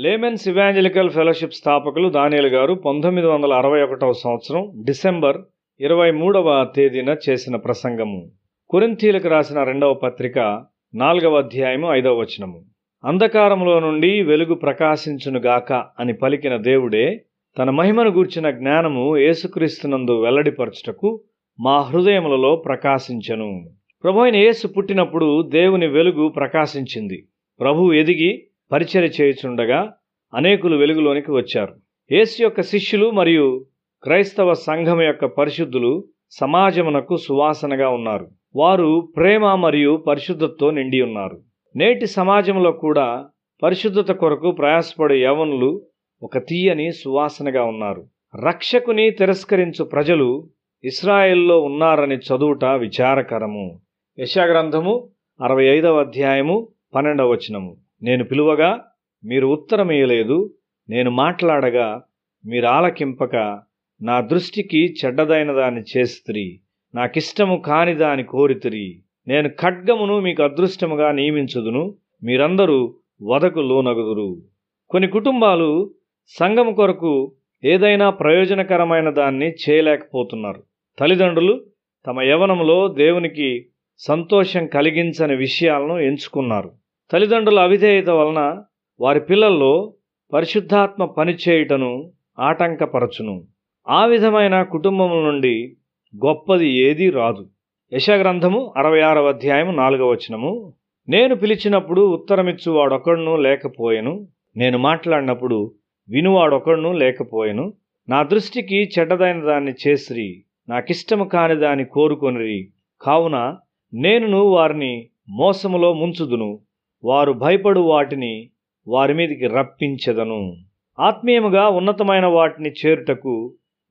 Laymen's evangelical fellowship స్థాపకులు దానియేలు గారు 1961వ సంవత్సరం డిసెంబర్ 23వ తేదీన చేసిన ప్రసంగము. కొరింథీయులకు రాసిన 2వ పత్రిక 4వ అధ్యాయము 5వ వచనము. అంధకారములో నుండి వెలుగు ప్రకాశించునుగాక అని పలికిన దేవుడే తన మహిమను గూర్చిన జ్ఞానము యేసుక్రీస్తునందు వెల్లడిపరచుటకు మా హృదయములలో ప్రకాశించెను. ప్రభువైన యేసు పుట్టినప్పుడు దేవుని వెలుగు ప్రకాశించింది. ప్రభువు ఎదిగి పరిచర్య చేయుచుండగా అనేకులు వెలుగులోనికి వచ్చారు. యేసు యొక్క శిష్యులు మరియు క్రైస్తవ సంఘం యొక్క పరిశుద్ధులు సమాజమునకు సువాసనగా ఉన్నారు. వారు ప్రేమ మరియు పరిశుద్ధతతో నిండి ఉన్నారు. నేటి సమాజంలో కూడా పరిశుద్ధత కొరకు ప్రయాసపడే యవ్వనులు ఒక తీయని సువాసనగా ఉన్నారు. రక్షకుని తిరస్కరించు ప్రజలు ఇశ్రాయేల్లో ఉన్నారని చదువుట విచారకరము. యెషయా గ్రంథము 65వ అధ్యాయము 12వ వచనము. నేను పిలువగా మీరు ఉత్తరమియ్యలేదు, నేను మాట్లాడగా మీరు ఆలకింపక నా దృష్టికి చెడ్డదైన దాన్ని చేస్తిరి, నాకిష్టము కాని దాని కోరితిరి. నేను ఖడ్గమును మీకు అదృష్టముగా నియమించుదును, మీరందరూ వధకు లోనగుదురు. కొన్ని కుటుంబాలు సంఘము కొరకు ఏదైనా ప్రయోజనకరమైన దాన్ని చేయలేకపోతున్నారు. తల్లిదండ్రులు తమ యవ్వనంలో దేవునికి సంతోషం కలిగించని విషయాలను ఎంచుకున్నారు. తల్లిదండ్రుల అవిధేయత వలన వారి పిల్లల్లో పరిశుద్ధాత్మ పనిచేయుటను ఆటంకపరచును. ఆ విధమైన కుటుంబముల నుండి గొప్పది ఏదీ రాదు. యెషయా గ్రంథము 66వ అధ్యాయము 4వ వచనము. నేను పిలిచినప్పుడు ఉత్తరమిచ్చు వాడొకడును లేకపోయెను, నేను మాట్లాడినప్పుడు వినువాడొకడును లేకపోయెను. నా దృష్టికి చెడ్డదైన దాన్ని చేసిరి, నాకిష్టము కాని దాన్ని కోరుకొనిరి. కావున నేనును వారిని మోసములో ముంచుదును, వారు భయపడు వాటిని వారి మీదికి రప్పించెదను. ఆత్మీయముగా ఉన్నతమైన వాటిని చేరుటకు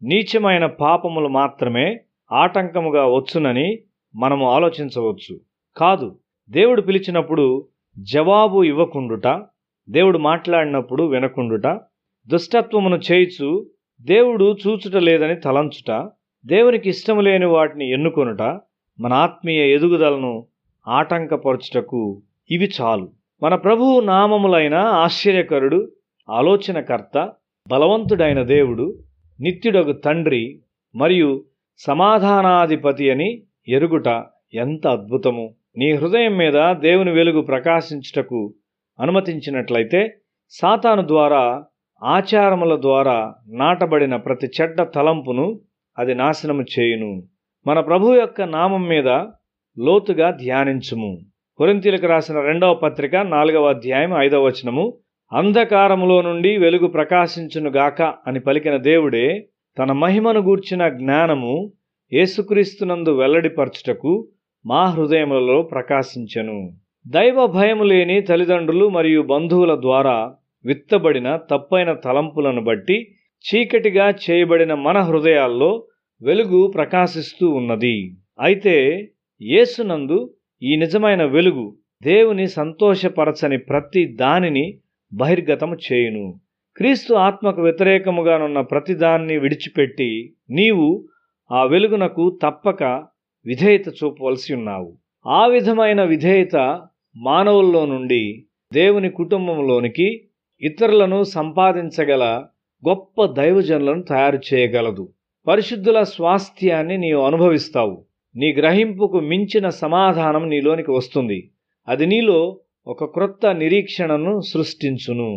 నీచమైన పాపములు మాత్రమే ఆటంకముగా వచ్చునని మనము ఆలోచించవచ్చు. కాదు, దేవుడు పిలిచినప్పుడు జవాబు ఇవ్వకుండుట, దేవుడు మాట్లాడినప్పుడు వినకుండుట, దుష్టత్వమును చేయుచు దేవుడు చూచుట లేదని తలంచుట, దేవునికి ఇష్టము లేని వాటిని ఎన్నుకొనుట మన ఆత్మీయ ఎదుగుదలను ఆటంకపరచుటకు ఇవి చాలు. మన ప్రభువు నామములైన ఆశ్చర్యకరుడు, ఆలోచనకర్త, బలవంతుడైన దేవుడు, నిత్యుడగు తండ్రి మరియు సమాధానాధిపతి అని ఎరుగుట ఎంత అద్భుతము. నీ హృదయం మీద దేవుని వెలుగు ప్రకాశించుటకు అనుమతించినట్లయితే సాతాను ద్వారా, ఆచారముల ద్వారా నాటబడిన ప్రతి చెడ్డ తలంపును అది నాశనము చేయును. మన ప్రభు యొక్క నామం మీద లోతుగా ధ్యానించుము. కొరింథీయులకు రాసిన 2వ పత్రిక 4వ అధ్యాయం 5వ వచనము. అంధకారములో నుండి వెలుగు ప్రకాశించునుగాక అని పలికిన దేవుడే తన మహిమను గూర్చిన జ్ఞానము యేసుక్రీస్తునందు వెల్లడిపరచుటకు మా హృదయములలో ప్రకాశించెను. దైవ భయము లేని తల్లిదండ్రులు మరియు బంధువుల ద్వారా విత్తబడిన తప్పైన తలంపులను బట్టి చీకటిగా చేయబడిన మన హృదయాల్లో వెలుగు ప్రకాశిస్తూ ఉన్నది. అయితే యేసునందు ఈ నిజమైన వెలుగు దేవుని సంతోషపరచని ప్రతి దానిని బహిర్గతము చేయును. క్రీస్తు ఆత్మకు వ్యతిరేకముగానున్న ప్రతి దాన్ని విడిచిపెట్టి నీవు ఆ వెలుగునకు తప్పక విధేయత చూపవలసి ఉన్నావు. ఆ విధమైన విధేయత మానవుల్లో నుండి దేవుని కుటుంబంలోనికి ఇతరులను సంపాదించగల గొప్ప దైవజనులను తయారు చేయగలదు. పరిశుద్ధుల స్వాస్థ్యాన్ని నీవు అనుభవిస్తావు. నీ గ్రహింపుకు మించిన సమాధానం నీలోనికి వస్తుంది. అది నీలో ఒక క్రొత్త నిరీక్షణను సృష్టించును.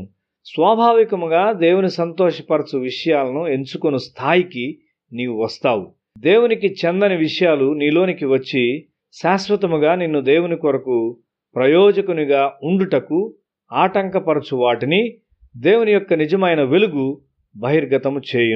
స్వాభావికముగా దేవుని సంతోషపరచు విషయాలను ఎంచుకొను స్థాయికి నీవు వస్తావు. దేవునికి చెందని విషయాలు నీలోనికి వచ్చి శాశ్వతముగా నిన్ను దేవుని కొరకు ప్రయోజకునిగా ఉండుటకు ఆటంకపరచు వాటిని దేవుని యొక్క నిజమైన వెలుగు బహిర్గతము చేయును.